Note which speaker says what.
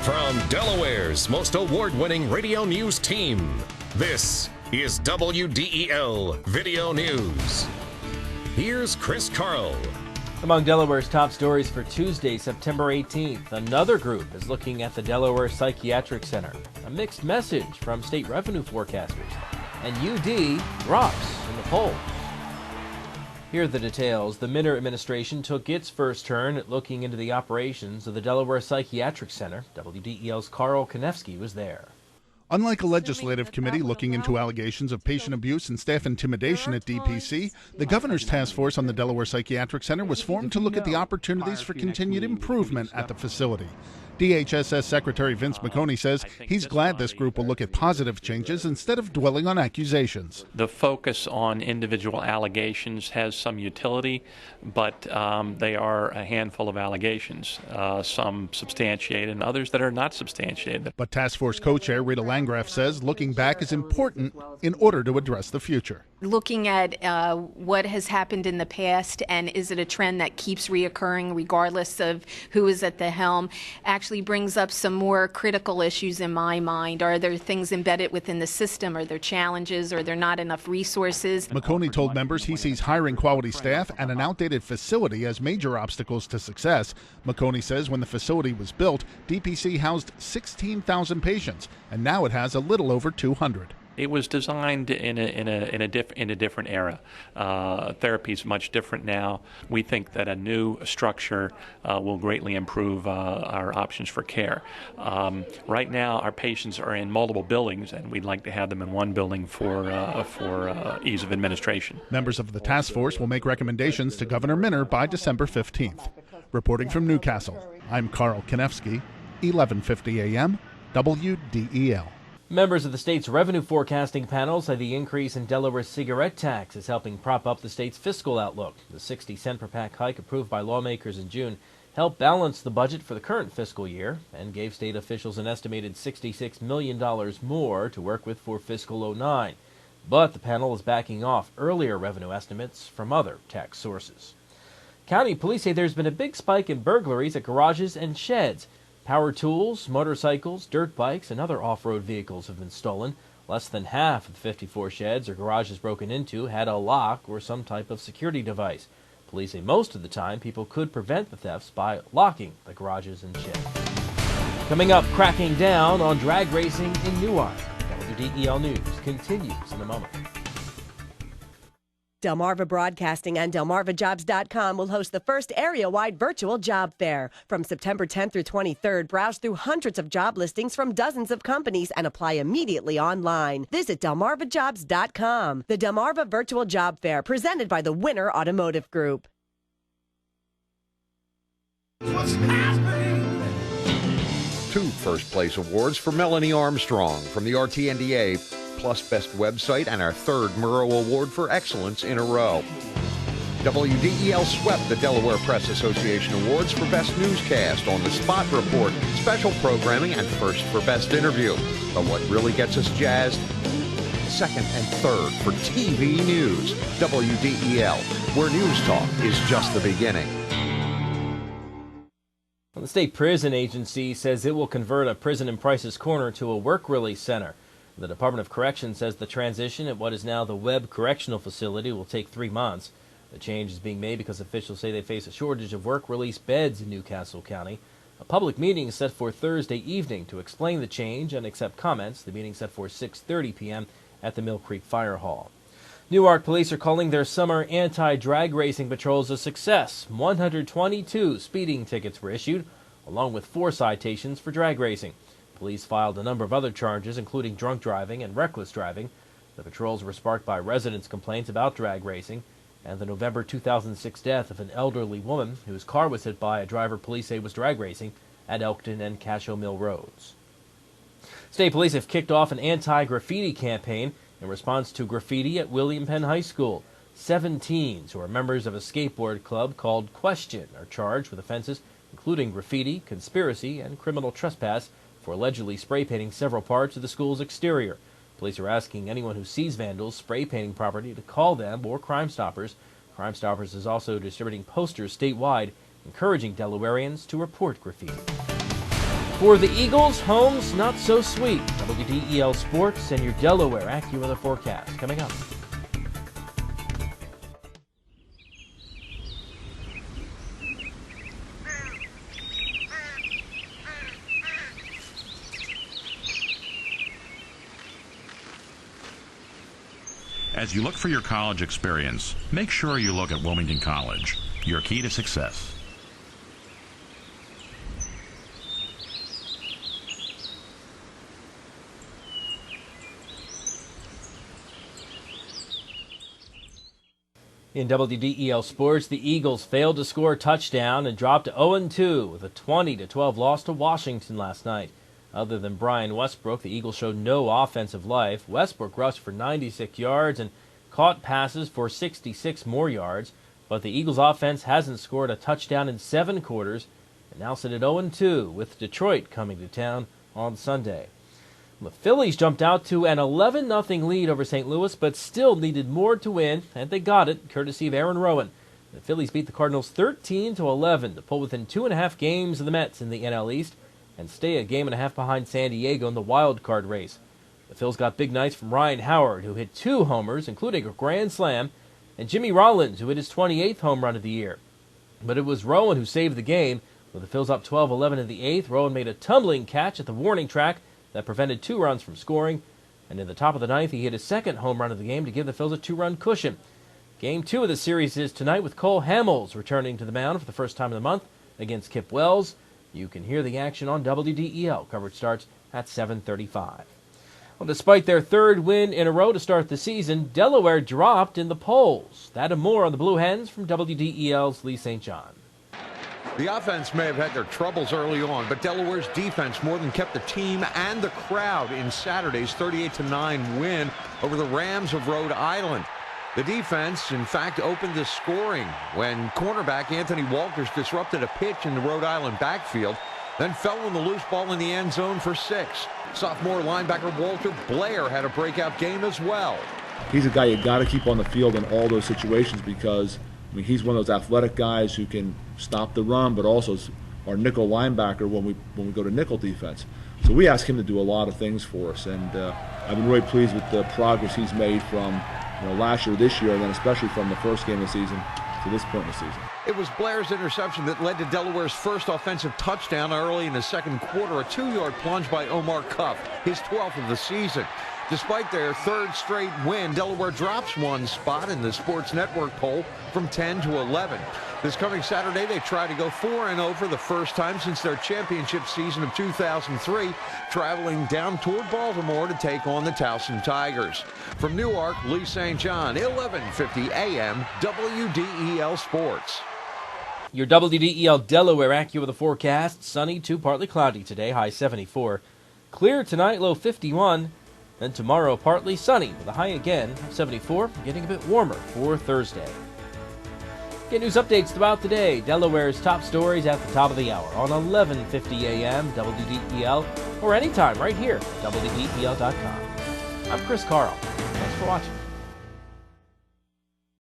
Speaker 1: From Delaware's most award-winning radio news team, this is WDEL Video News. Here's Chris Carl.
Speaker 2: Among Delaware's top stories for Tuesday, September 18th, another group is looking at the Delaware Psychiatric Center. A mixed message from state revenue forecasters. And UD drops in the poll. Here are the details. The Minner administration took its first turn at looking into the operations of the Delaware Psychiatric Center. WDEL's Carl Konevsky was there.
Speaker 3: Unlike a legislative committee looking into allegations of patient abuse and staff intimidation at DPC, the governor's task force on the Delaware Psychiatric Center was formed to look at the opportunities for continued improvement at the facility. DHSS Secretary Vince McConey says he's glad this group will look at positive changes instead of dwelling on accusations.
Speaker 4: The focus on individual allegations has some utility, but they are a handful of allegations, some substantiated and others that are not substantiated.
Speaker 3: But task force co-chair Rita Landgraf says looking back is important in order to address the future.
Speaker 5: Looking at what has happened in the past, and is it a trend that keeps reoccurring regardless of who is at the helm, actually brings up some more critical issues in my mind. Are there things embedded within the system? Are there challenges? Are there not enough resources?
Speaker 3: McConey told members he sees hiring quality staff and an outdated facility as major obstacles to success. McConey says when the facility was built, DPC housed 16,000 patients, and now it has a little over 200.
Speaker 4: It was designed in a different era. Therapy is much different now. We think that a new structure will greatly improve our options for care. Right now, our patients are in multiple buildings, and we'd like to have them in one building for ease of administration.
Speaker 3: Members of the task force will make recommendations to Governor Minner by December 15th. Reporting from Newcastle, I'm Carl Konevsky, 1150 a.m., WDEL.
Speaker 2: Members of the state's revenue forecasting panel say the increase in Delaware's cigarette tax is helping prop up the state's fiscal outlook. The 60-cent per pack hike approved by lawmakers in June helped balance the budget for the current fiscal year and gave state officials an estimated $66 million more to work with for fiscal '09. But the panel is backing off earlier revenue estimates from other tax sources. County police say there's been a big spike in burglaries at garages and sheds. Power tools, motorcycles, dirt bikes, and other off-road vehicles have been stolen. Less than half of the 54 sheds or garages broken into had a lock or some type of security device. Police say most of the time people could prevent the thefts by locking the garages and sheds. Coming up, cracking down on drag racing in Newark. WDEL News continues in a moment.
Speaker 6: Delmarva Broadcasting and DelmarvaJobs.com will host the first area-wide virtual job fair. From September 10th through 23rd, browse through hundreds of job listings from dozens of companies and apply immediately online. Visit DelmarvaJobs.com. The Delmarva Virtual Job Fair, presented by the Winner Automotive Group.
Speaker 7: What's happening? 2 first-place awards for Melanie Armstrong from the RTNDA, plus Best Website, and our 3rd Murrow Award for Excellence in a row. WDEL swept the Delaware Press Association Awards for Best Newscast, On the Spot Report, Special Programming, and first for Best Interview. But what really gets us jazzed? 2nd and 3rd for TV News. WDEL, where news talk is just the beginning.
Speaker 2: The State Prison Agency says it will convert a prison in Price's Corner to a work release center. The Department of Corrections says the transition at what is now the Webb Correctional Facility will take 3 months. The change is being made because officials say they face a shortage of work release beds in Newcastle County. A public meeting is set for Thursday evening to explain the change and accept comments. The meeting is set for 6:30 p.m. at the Mill Creek Fire Hall. Newark police are calling their summer anti-drag racing patrols a success. 122 speeding tickets were issued, along with 4 citations for drag racing. Police filed a number of other charges, including drunk driving and reckless driving. The patrols were sparked by residents' complaints about drag racing and the November 2006 death of an elderly woman whose car was hit by a driver police say was drag racing at Elkton and Cashew Mill Roads. State police have kicked off an anti-graffiti campaign in response to graffiti at William Penn High School. 7 teens who are members of a skateboard club called Question are charged with offenses including graffiti, conspiracy, and criminal trespass for allegedly spray painting several parts of the school's exterior. Police are asking anyone who sees vandals spray painting property to call them or Crime Stoppers. Crime Stoppers is also distributing posters statewide encouraging Delawareans to report graffiti. For the Eagles, home's not so sweet. WDEL Sports and your Delaware AccuWeather forecast coming up.
Speaker 8: As you look for your college experience, make sure you look at Wilmington College, your key to success.
Speaker 2: In WDEL Sports, the Eagles failed to score a touchdown and dropped to 0-2 with a 20-12 loss to Washington last night. Other than Brian Westbrook, the Eagles showed no offensive life. Westbrook rushed for 96 yards and caught passes for 66 more yards, but the Eagles' offense hasn't scored a touchdown in 7 quarters and now sit at 0-2 with Detroit coming to town on Sunday. The Phillies jumped out to an 11-0 lead over St. Louis, but still needed more to win, and they got it, courtesy of Aaron Rowan. The Phillies beat the Cardinals 13-11 to pull within 2.5 games of the Mets in the NL East and stay a game and a half behind San Diego in the wild card race. The Phils got big nights from Ryan Howard, who hit 2 homers, including a grand slam, and Jimmy Rollins, who hit his 28th home run of the year. But it was Rowan who saved the game. With the Phils up 12-11 in the 8th, Rowan made a tumbling catch at the warning track that prevented 2 runs from scoring, and in the top of the 9th, he hit his 2nd home run of the game to give the Phils a 2-run cushion. Game 2 of the series is tonight with Cole Hamels returning to the mound for the first time in the month against Kip Wells. You can hear the action on WDEL. Coverage starts at 7:35. Well, despite their 3rd win in a row to start the season, Delaware dropped in the polls. That and more on the Blue Hens from WDEL's Lee St. John.
Speaker 7: The offense may have had their troubles early on, but Delaware's defense more than kept the team and the crowd in Saturday's 38-9 win over the Rams of Rhode Island. The defense, in fact, opened the scoring when cornerback Anthony Walters disrupted a pitch in the Rhode Island backfield, then fell on the loose ball in the end zone for 6. Sophomore linebacker Walter Blair had a breakout game as well.
Speaker 9: He's a guy you got to keep on the field in all those situations because he's one of those athletic guys who can stop the run, but also our nickel linebacker when we go to nickel defense. So we ask him to do a lot of things for us, and I've been really pleased with the progress he's made from last year, this year, and then especially from the first game of the season to this point in the season.
Speaker 7: It was Blair's interception that led to Delaware's first offensive touchdown early in the second quarter, a 2-yard plunge by Omar Cuff, his 12th of the season. Despite their 3rd straight win, Delaware drops 1 spot in the Sports Network poll from 10 to 11. This coming Saturday, they try to go 4-0 for the first time since their championship season of 2003, traveling down toward Baltimore to take on the Towson Tigers. From Newark, Lee St. John, 1150 AM, WDEL Sports.
Speaker 2: Your WDEL Delaware AccuWeather forecast, sunny to partly cloudy today, high 74. Clear tonight, low 51. Then tomorrow, partly sunny with a high again of 74, getting a bit warmer for Thursday. Get news updates throughout the day. Delaware's top stories at the top of the hour on 1150 AM, WDEL, or anytime right here at WDEL.com. I'm Chris Carl. Thanks for watching.